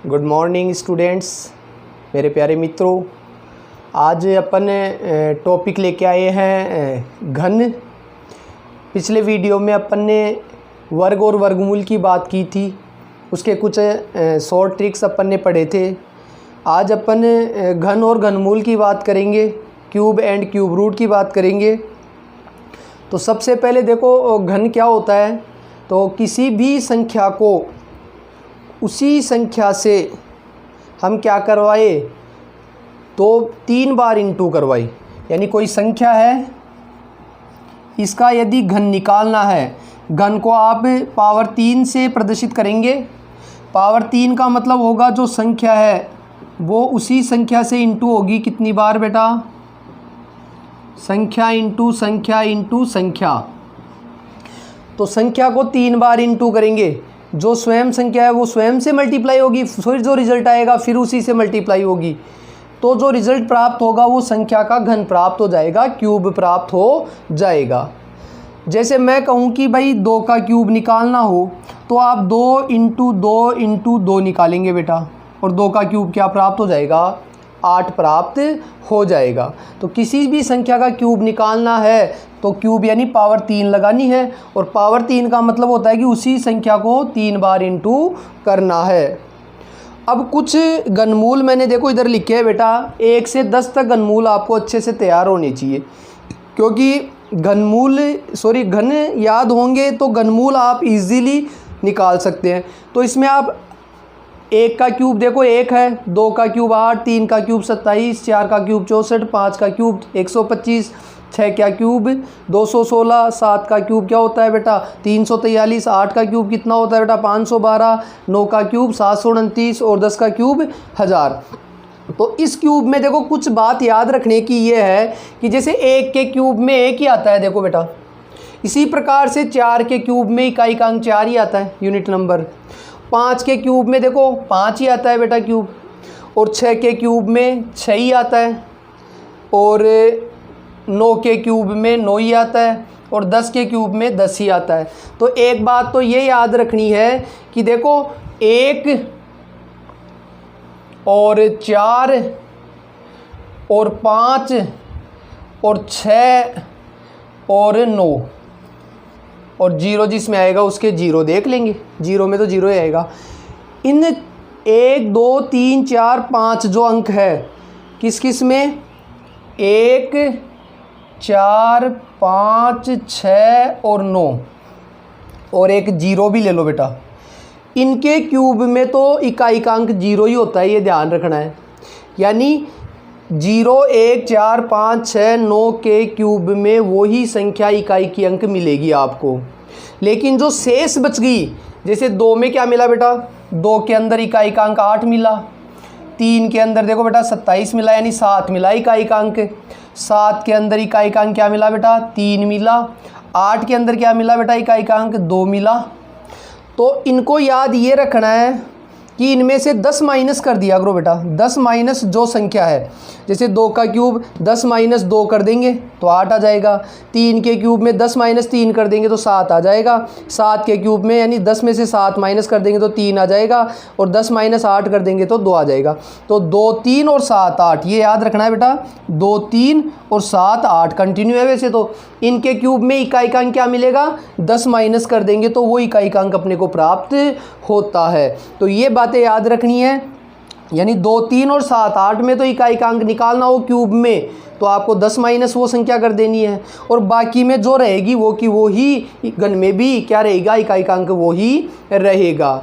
Good morning students, मेरे प्यारे मित्रों। आज अपन टॉपिक लेके आए हैं घन। पिछले वीडियो में अपन ने वर्ग और वर्गमूल की बात की थी, उसके कुछ शॉर्ट ट्रिक्स अपन ने पढ़े थे। आज अपन घन और घनमूल की बात करेंगे, क्यूब एंड क्यूब रूट की बात करेंगे। तो सबसे पहले देखो घन क्या होता है। तो किसी भी संख्या को उसी संख्या से हम क्या करवाए, तो 3 बार इंटू करवाई। यानी कोई संख्या है, इसका यदि घन निकालना है, घन को आप पावर 3 से प्रदर्शित करेंगे। पावर 3 का मतलब होगा जो संख्या है वो उसी संख्या से इंटू होगी। कितनी बार बेटा? संख्या इंटू संख्या इंटू संख्या। तो संख्या को 3 बार इंटू करेंगे। जो स्वयं संख्या है वो स्वयं से मल्टीप्लाई होगी, फिर जो रिजल्ट आएगा फिर उसी से मल्टीप्लाई होगी। तो जो रिजल्ट प्राप्त होगा वो संख्या का घन प्राप्त हो जाएगा, क्यूब प्राप्त हो जाएगा। जैसे मैं कहूँ कि भाई 2 का क्यूब निकालना हो, तो आप 2 इंटू 2 इंटू 2 निकालेंगे बेटा, और 2 का क्यूब क्या प्राप्त हो जाएगा? 8 प्राप्त हो जाएगा। तो किसी भी संख्या का क्यूब निकालना है तो क्यूब यानी पावर 3 लगानी है, और पावर 3 का मतलब होता है कि उसी संख्या को 3 बार इंटू करना है। अब कुछ घनमूल मैंने देखो इधर लिखे हैं बेटा, 1 से 10 तक घनमूल आपको अच्छे से तैयार होने चाहिए, क्योंकि घन याद होंगे तो घनमूल आप इजीली निकाल सकते हैं। तो इसमें आप 1 का क्यूब देखो 1 है, 2 का क्यूब 8, 3 का क्यूब 27, 4 का क्यूब 64, 5 का क्यूब 125, 6 का क्यूब 216, 7 का क्यूब क्या होता है बेटा? 343, 8 का क्यूब कितना होता है बेटा? 512, 9 का क्यूब 729 और 10 का क्यूब 1000। तो इस क्यूब में देखो कुछ बात याद रखने की ये है कि जैसे 1 के क्यूब में 1 ही आता है देखो बेटा, इसी प्रकार से 4 के क्यूब में इकाई का अंक 4 ही आता है, यूनिट नंबर। 5 के क्यूब में देखो 5 ही आता है बेटा क्यूब, और 6 के क्यूब में 6 ही आता है, और 9 के क्यूब में 9 ही आता है, और 10 के क्यूब में 10 ही आता है। तो एक बात तो ये याद रखनी है कि देखो 1 और 4 और 5 और 6 और 9 और 0 जिसमें आएगा उसके 0 देख लेंगे, 0 में तो 0 ही आएगा। इन 1 2 3 4 5 जो अंक है किस किस में? 1 4 5 6 और 9, और एक 0 भी ले लो बेटा। इनके क्यूब में तो इकाई का अंक 0 ही होता है, ये ध्यान रखना है। यानी 0 1 4 5 6 9 के क्यूब में वही संख्या इकाई की अंक मिलेगी आपको। लेकिन जो शेष बच गई, जैसे 2 में क्या मिला बेटा? 2 के अंदर इकाई का अंक 8 मिला, 3 के अंदर देखो बेटा 27 मिला, यानी 7 मिला इकाई का अंक। 7 के अंदर इकाई का अंक क्या मिला बेटा? 3 मिला। 8 के अंदर क्या मिला बेटा? इकाई का अंक 2 मिला। तो इनको याद ये रखना है कि इनमें से 10 माइनस कर दिया करो बेटा। 10 माइनस जो संख्या है, जैसे 2 का क्यूब 10 माइनस 2 कर देंगे तो 8 आ जाएगा। 3 के क्यूब में 10 माइनस 3 कर देंगे तो 7 आ जाएगा। 7 के क्यूब में यानी 10 में से 7 माइनस कर देंगे तो 3 आ जाएगा, और 10 माइनस 8 कर देंगे तो 2 आ जाएगा। तो 2 3 और 7 8, ये याद रखना है बेटा। 2 3 और 7 8 कंटिन्यू है। वैसे तो इनके क्यूब में इकाई का अंक क्या मिलेगा? 10 माइनस कर देंगे तो वो इकाई का अंक अपने को प्राप्त होता है। तो ये बातें याद रखनी है। यानी 2 3 और 7 8 में तो इकाई का अंक निकालना हो क्यूब में, तो आपको 10 माइनस वो संख्या कर देनी है, और बाकी में जो रहेगी वो की वो ही घन में भी क्या रहेगा? इकाई का अंक वो ही रहेगा।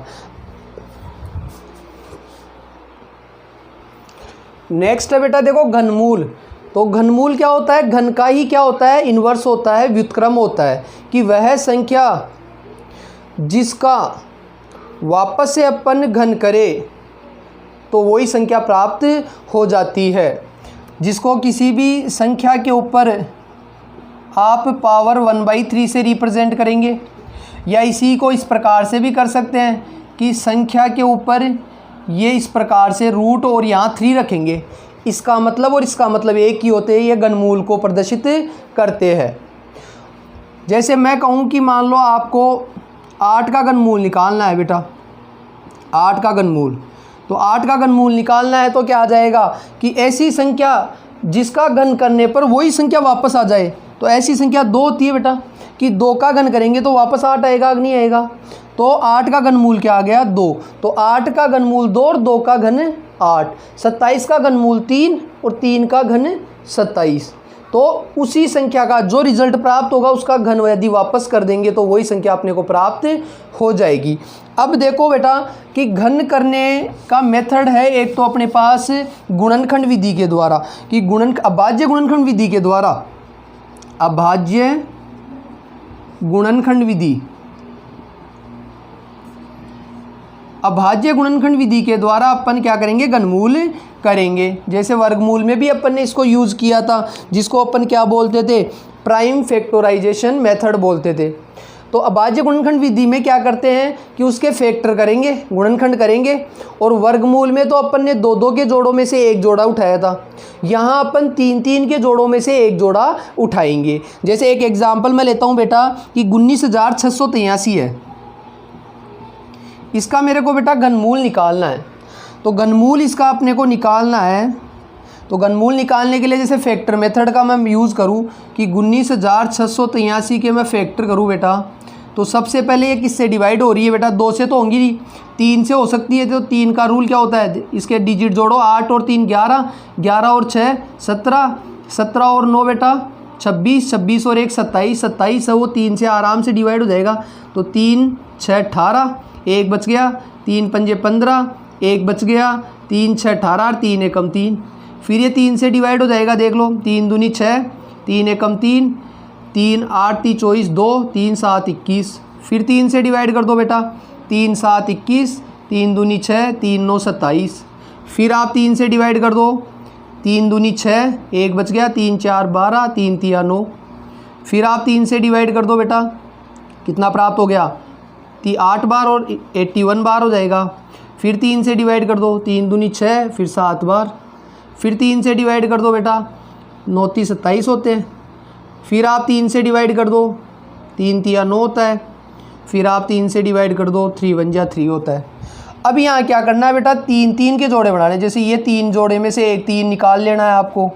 नेक्स्ट है बेटा देखो घनमूल। तो घनमूल क्या होता है? घन का ही क्या होता है? इन्वर्स होता है, व्युत्क्रम होता है, कि वह संख्या जिसका वापस से अपन घन करे तो वही संख्या प्राप्त हो जाती है। जिसको किसी भी संख्या के ऊपर आप पावर 1/3 से रिप्रेजेंट करेंगे, या इसी को इस प्रकार से भी कर सकते हैं कि संख्या के ऊपर ये इस प्रकार से रूट और यहाँ 3 रखेंगे। इसका मतलब और इसका मतलब एक ही होते हैं, ये घनमूल को प्रदर्शित करते हैं। जैसे मैं कहूँ कि मान लो आपको 8 का घनमूल निकालना है बेटा, 8 का घनमूल, तो 8 का घनमूल निकालना है तो क्या आ जाएगा कि ऐसी संख्या जिसका घन करने पर वही संख्या वापस आ जाए। तो ऐसी संख्या 2 होती है बेटा कि 2 का घन करेंगे तो वापस 8 आएगा कि नहीं आएगा। तो 8 का घनमूल क्या आ गया 2। तो 8 का घनमूल 2 और 2 का घन 8। 27 का घनमूल 3 और 3 का घन 27। तो उसी संख्या का जो रिजल्ट प्राप्त होगा उसका घन यदि वापस कर देंगे तो वही संख्या अपने को प्राप्त हो जाएगी। अब देखो बेटा कि घन करने का मेथड है एक तो अपने पास गुणनखंड विधि के द्वारा कि अभाज्य गुणनखंड विधि के द्वारा, अभाज्य गुणनखंड विधि, अभाज्य गुणनखंड विधि के द्वारा अपन क्या करेंगे घनमूल करेंगे। जैसे वर्गमूल में भी अपन ने इसको यूज़ किया था जिसको अपन क्या बोलते थे प्राइम फैक्टराइजेशन मेथड बोलते थे। तो अभाज्य गुणनखंड विधि में क्या करते हैं कि उसके फैक्टर करेंगे, गुणनखंड करेंगे, और वर्गमूल में तो अपन ने 2-2 के जोड़ों में से एक जोड़ा उठाया था, यहाँ अपन 3-3 के जोड़ों में से एक जोड़ा उठाएंगे। जैसे एक एग्जाम्पल मैं लेता हूँ बेटा कि 19,683 है, इसका मेरे को बेटा घनमूल निकालना है। तो घनमूल इसका अपने को निकालना है, तो घनमूल निकालने के लिए जैसे फैक्टर मेथड का मैं यूज़ करूँ कि 19,683 के मैं फैक्टर करूँ बेटा, तो सबसे पहले ये किससे डिवाइड हो रही है बेटा 2 से तो होंगी नहीं, 3 से हो सकती है। तो 3 का रूल क्या होता है, इसके डिजिट जोड़ो, 8 और 3 11, 11 और 6 17, 17 और 9 बेटा 26, 26 और 1 27, 27 है वो 3 से आराम से डिवाइड हो जाएगा। तो 3 6 18, 1 बच गया, 3 पंजे 15, 1 बच गया, 3 6 18 और 3 एकम 3। फिर ये 3 से डिवाइड हो जाएगा, देख लो 3 दूनी 6, 3 एकम 3, 3 8 3 24 2, 3 7 21। फिर 3 से डिवाइड कर दो बेटा, 3 7 21, 3 दूनी 6, 3 9 27। फिर आप 3 से डिवाइड कर दो, 3 दूनी 6, 1 बच गया, 3 4 12, 3 3 9। फिर आप 3 से डिवाइड कर दो बेटा, कितना प्राप्त हो गया 8 बार और 81 बार हो जाएगा। फिर 3 से डिवाइड कर दो, 3 दूनी 6, फिर 7 बार। फिर 3 से डिवाइड कर दो बेटा, 9 3 27 होते हैं। फिर आप 3 से डिवाइड कर दो, 3 3 9 होता है। फिर आप 3 से डिवाइड कर दो, 3 1 3 होता है। अब यहाँ क्या करना है बेटा 3-3 के जोड़े बनाने। जैसे ये 3 जोड़े में से एक 3 निकाल लेना है आपको,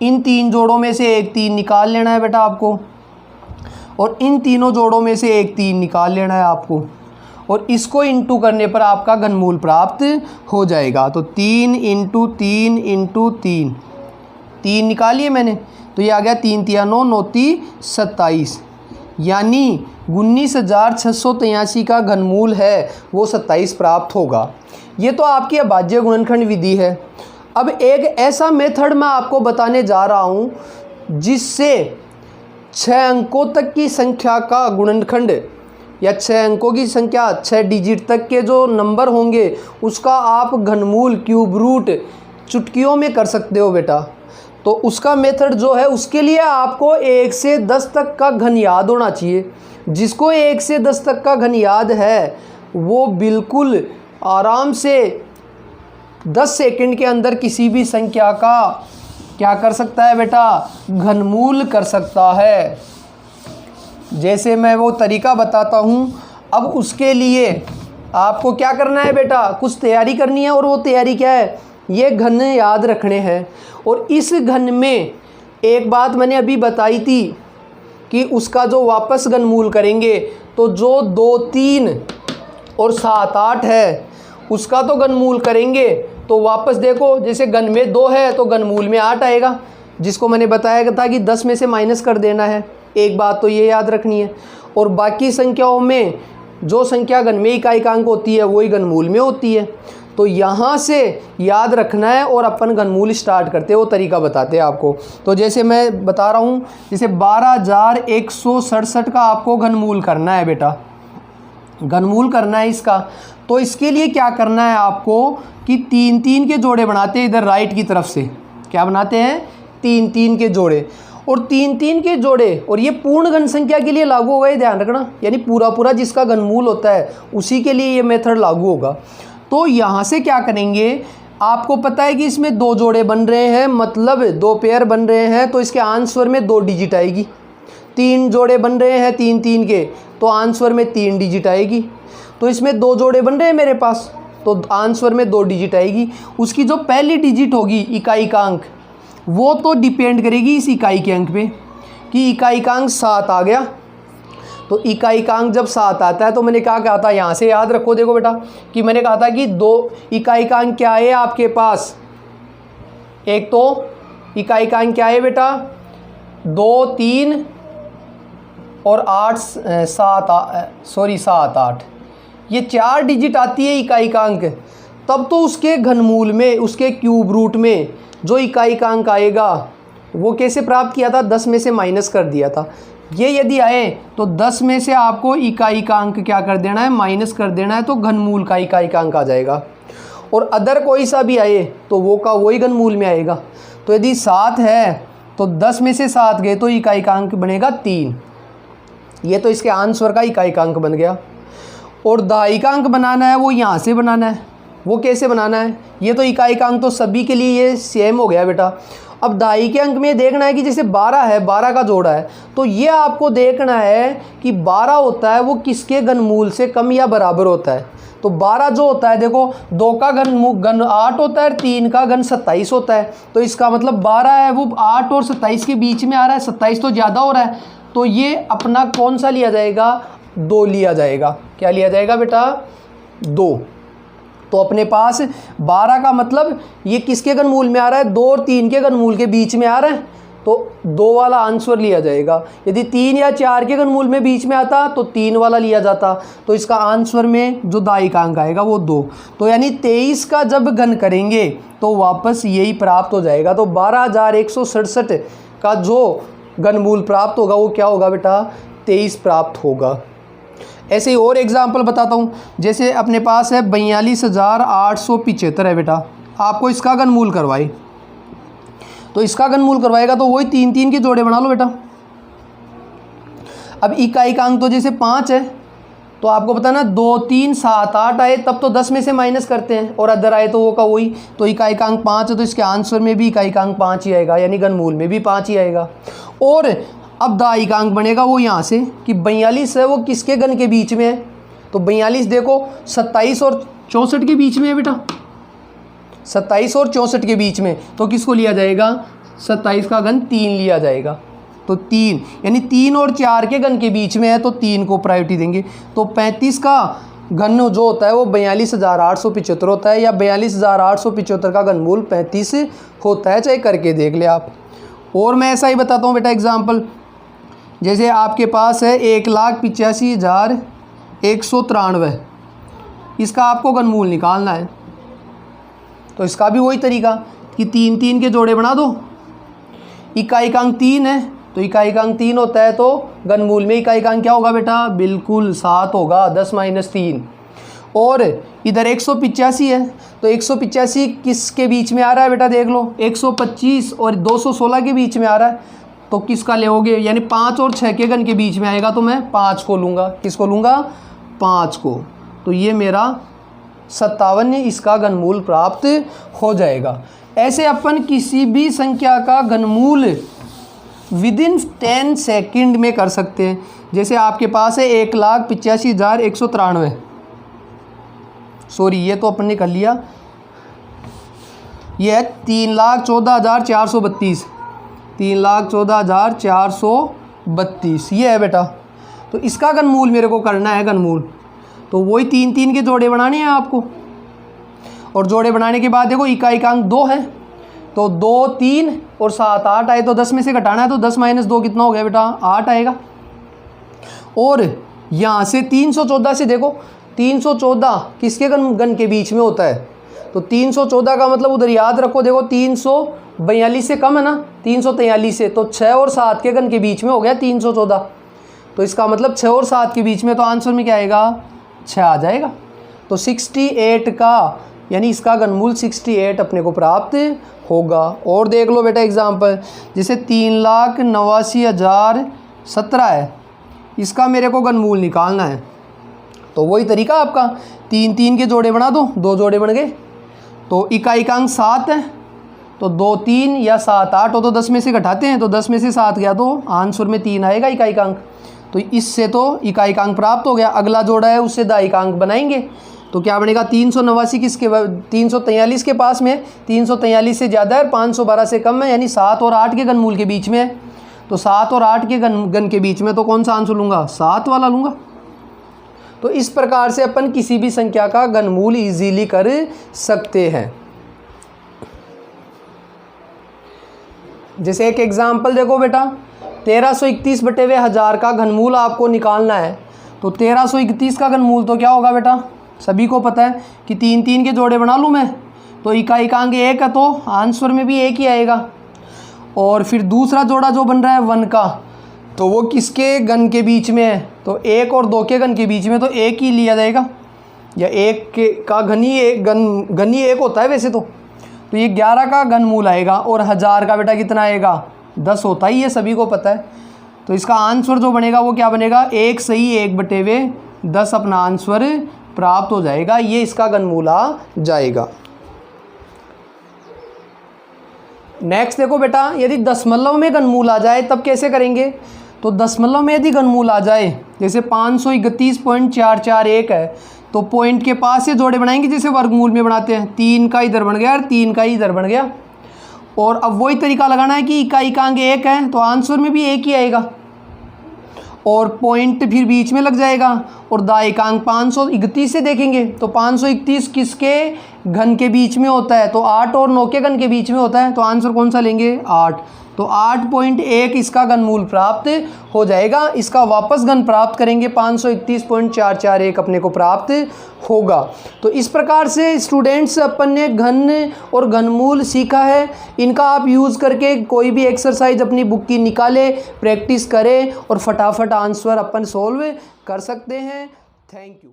इन 3 जोड़ों में से एक 3 निकाल लेना है बेटा आपको, और इन तीनों जोड़ों में से एक 3 निकाल लेना है आपको, और इसको इंटू करने पर आपका घनमूल प्राप्त हो जाएगा। तो 3 × 3 × 3, 3 निकालिए मैंने, तो ये आ गया 3 3 9 9 3 27, यानी 19,683 का घनमूल है वो 27 प्राप्त होगा। ये तो आपकी अभाज्य गुणनखंड विधि है। अब एक ऐसा मेथड मैं आपको बताने जा रहा हूँ जिससे 6 अंकों तक की संख्या का गुणनखंड या 6 अंकों की संख्या 6 डिजिट तक के जो नंबर होंगे उसका आप घनमूल क्यूब रूट चुटकियों में कर सकते हो बेटा। तो उसका मेथड जो है उसके लिए आपको 1 से 10 तक का घन याद होना चाहिए। जिसको 1 से 10 तक का घन याद है वो बिल्कुल आराम से 10 सेकंड के अंदर किसी भी संख्या का क्या कर सकता है बेटा घनमूल कर सकता है। जैसे मैं वो तरीका बताता हूँ। अब उसके लिए आपको क्या करना है बेटा, कुछ तैयारी करनी है, और वो तैयारी क्या है, ये घन याद रखने हैं। और इस घन में एक बात मैंने अभी बताई थी कि उसका जो वापस घनमूल करेंगे तो जो 2 3 और 7 8 है उसका तो घनमूल करेंगे तो वापस देखो जैसे घन में 2 है तो घनमूल में 8 आएगा, जिसको मैंने बताया था कि 10 में से माइनस कर देना है। एक बात तो ये याद रखनी है। और बाकी संख्याओं में जो संख्या घन में इकाइकांक होती है वही घनमूल में होती है। तो यहाँ से याद रखना है और अपन घनमूल स्टार्ट करते हैं, वो तरीका बताते हैं आपको। तो जैसे मैं बता रहा हूँ, जैसे 12,167 का आपको घनमूल करना है बेटा, घनमूल करना है इसका। तो इसके लिए क्या करना है आपको कि 3 3 के जोड़े बनाते हैं इधर राइट की तरफ से। क्या बनाते हैं 3 3 के जोड़े, और 3 3 के जोड़े, और ये पूर्ण घन संख्या के लिए लागू होगा, ये ध्यान रखना, यानी पूरा पूरा जिसका घनमूल होता है उसी के लिए ये मेथड लागू होगा। तो यहाँ से क्या करेंगे, आपको पता है कि इसमें 2 जोड़े बन रहे हैं, मतलब 2 पेयर बन रहे हैं, तो इसके आंसर में 2 डिजिट आएगी। 3 जोड़े बन रहे हैं 3 3 के, तो आंसर में 3 डिजिट आएगी। तो इसमें 2 जोड़े बन रहे हैं मेरे पास, तो आंसर में 2 डिजिट आएगी। उसकी जो पहली डिजिट होगी इकाई का अंक, वो तो डिपेंड करेगी इस इकाई के अंक पे कि इकाई का अंक 7 आ गया। तो इकाई का अंक जब 7 आता है तो मैंने क्या कहा था, यहाँ से याद रखो, देखो बेटा कि मैंने कहा था कि 2 इकाई का अंक क्या है आपके पास, एक तो इकाई का अंक क्या है बेटा 2, 3 और 7, 8, ये 4 डिजिट आती है इकाई का अंक। तब तो उसके घनमूल में, उसके क्यूब रूट में जो इकाई का अंक आएगा वो कैसे प्राप्त किया था, 10 में से माइनस कर दिया था। ये यदि आए तो 10 में से आपको इकाई का अंक क्या कर देना है, माइनस कर देना है, तो घनमूल का इकाई का अंक आ जाएगा। और अदर कोई सा भी आए तो वो का वही घनमूल में आएगा। तो यदि 7 है तो 10 में से 7 गए तो इकाई का अंक बनेगा 3। ये तो इसके आंसर का इकाई का अंक बन गया। और दहाई का अंक बनाना है वो यहाँ से बनाना है। वो कैसे बनाना है, ये तो इकाई का अंक तो सभी के लिए ये सेम हो गया बेटा। अब दहाई के अंक में देखना है कि जैसे 12 है, 12 का जोड़ा है, तो ये आपको देखना है कि 12 होता है वो किसके घनमूल से कम या बराबर होता है। तो 12 जो होता है, देखो 2 का घन 8 होता है और 3 का घन 27 होता है। तो इसका मतलब 12 है वो 8 और 27 के बीच में आ रहा है, 27 तो ज़्यादा हो रहा है। तो ये अपना कौन सा लिया जाएगा, 2 लिया जाएगा। क्या लिया जाएगा बेटा, 2। तो अपने पास 12 का मतलब ये किसके घनमूल में आ रहा है, 2 और 3 के घनमूल के बीच में आ रहा है, तो 2 वाला आंसर लिया जाएगा। यदि 3 या 4 के घनमूल में बीच में आता तो 3 वाला लिया जाता। तो इसका आंसर में जो दाई का अंक आएगा वो 2। तो यानी 23 का जब घन करेंगे तो वापस यही प्राप्त हो जाएगा। तो 12,167 का जो घनमूल प्राप्त होगा वो क्या होगा बेटा, 23 प्राप्त होगा। ऐसे ही और एग्जाम्पल बताता हूँ। जैसे अपने पास है 42,875 है बेटा, आपको इसका घनमूल करवाए, तो इसका घनमूल करवाएगा तो वही 3 के जोड़े बना लो बेटा। अब इकाई का अंक तो जैसे 5 है, तो आपको पता ना 2, 3, 7, 8 आए तब तो 10 में से माइनस करते हैं, और अदर आए तो वो का वही। तो इकाई का अंक 5 है तो इसके आंसर में भी इकाई का अंक 5 ही आएगा, यानी घनमूल में भी 5 ही आएगा। और अब दाई का अंक बनेगा वो यहाँ से कि 42 है वो किसके घन के बीच में है। तो 42 देखो 27 और 64 के बीच में है बेटा, 27 और 64 के बीच में। तो किसको लिया जाएगा, 27 का घन 3 लिया जाएगा। तो 3 यानी 3 और 4 के घन के बीच में है तो 3 को प्रायोरिटी देंगे। तो 35 का घन जो होता है वो 42,875 होता है, या 42,875 का घनमूल 35 होता है, चाहे करके देख ले आप। और मैं ऐसा ही बताता हूँ बेटा एग्जाम्पल। जैसे आपके पास है 1,85,193, इसका आपको घनमूल निकालना है। तो इसका भी वही तरीका कि 3 के जोड़े बना दो। इकाई का अंक 3 है तो इकाई का अंक 3 होता है, तो घनमूल में इकाई का अंक क्या होगा बेटा, बिल्कुल 7 होगा, 10 - 3। और इधर 185 है तो 185 किसके बीच में आ रहा है बेटा, देख लो 125 और 216 के बीच में आ रहा है। तो किसका लेओगे, यानी 5 और 6 के घन के बीच में आएगा तो मैं 5 को लूँगा। किसको लूँगा, 5 को। तो ये मेरा 57 इसका घनमूल प्राप्त हो जाएगा। ऐसे अपन किसी भी संख्या का घनमूल विदिन 10 सेकंड में कर सकते हैं। जैसे आपके पास है 1,85,193, सॉरी ये तो अपन ने कर लिया, ये है 3,14,432, 3,14,432 ये है बेटा। तो इसका घनमूल मेरे को करना है घनमूल, तो वही 3 के जोड़े बनाने हैं आपको। और जोड़े बनाने के बाद देखो इकाई का अंक 2 है, तो 2, 3 और 7, 8 आए तो 10 में से घटाना है, तो 10 - 2 कितना हो गया बेटा, 8 आएगा। और यहाँ से 314 से देखो 314 किसके घन के बीच में होता है, तो 314 का मतलब उधर याद रखो, देखो 342 से कम है ना, 343 से, तो 6 और 7 के घन के बीच में हो गया 314। तो इसका मतलब 6 और 7 के बीच में, तो आंसर में क्या आएगा, 6 आ जाएगा। तो 68 का यानी इसका घनमूल 68 अपने को प्राप्त होगा। और देख लो बेटा एग्जाम्पल, जैसे 3,89,017 है, इसका मेरे को घनमूल निकालना है। तो वही तरीका आपका, 3 के जोड़े बना दो, 2 जोड़े बन गए। तो इकाई का अंक 7 है, तो 2, 3 या 7, 8 हो तो 10 में से घटाते हैं, तो 10 में से 7 गया तो आंसर में 3 आएगा इकाई का अंक। तो इससे तो इकाई का अंक प्राप्त हो गया। अगला जोड़ा है उससे दाई का अंक बनाएंगे। तो क्या बनेगा 389 किसके 343 के पास में, 343 से ज़्यादा है, 512 से कम है, यानी 7 और 8 के घनमूल के बीच में है। तो 7 और 8 के घन के बीच में तो कौन सा आंसर लूँगा, 7 वाला लूँगा। तो इस प्रकार से अपन किसी भी संख्या का घनमूल इजीली कर सकते हैं। जैसे एक एग्जाम्पल देखो बेटा, 1331 बटे हुए 1000 का घनमूल आपको निकालना है। तो 1331 का घनमूल तो क्या होगा बेटा, सभी को पता है कि 3 3 के जोड़े बना लूँ मैं, तो इकांक 1 है तो आंसर में भी 1 ही आएगा। और फिर दूसरा जोड़ा जो बन रहा है 1 का, तो वो किसके घन के बीच में है, तो 1 और 2 के घन के बीच में, तो 1 ही लिया जाएगा, या 1 के का घन ही 1 होता है वैसे तो ये 11 का घनमूल आएगा। और 1000 का बेटा कितना आएगा, 10 होता ही है, सभी को पता है। तो इसका आंसर जो बनेगा वो क्या बनेगा, 1 सही 1 बटे हुए 10 अपना आंसर प्राप्त हो जाएगा, ये इसका घनमूल आ जाएगा। नेक्स्ट देखो बेटा, यदि दशमलव में घनमूल आ जाए तब कैसे करेंगे। तो दशमलव में यदि घनमूल आ जाए, जैसे 531.441 है, तो पॉइंट के पास से जोड़े बनाएंगे जैसे वर्गमूल में बनाते हैं, 3 का इधर बन गया और 3 का इधर बन गया। और अब वही तरीका लगाना है कि इकांक 1 है तो आंसर में भी 1 ही आएगा, और पॉइंट फिर बीच में लग जाएगा। और दाएकांक 531 से देखेंगे तो 531 किसके घन के बीच में होता है, तो 8 और 9 के घन के बीच में होता है, तो आंसर कौन सा लेंगे, 8। तो 8.1 इसका घनमूल प्राप्त हो जाएगा। इसका वापस घन प्राप्त करेंगे 531.441 अपने को प्राप्त होगा। तो इस प्रकार से स्टूडेंट्स अपन ने घन और घनमूल सीखा है। इनका आप यूज़ करके कोई भी एक्सरसाइज अपनी बुक की निकाले, प्रैक्टिस करें और फटाफट आंसर अपन सोल्व कर सकते हैं। Thank you.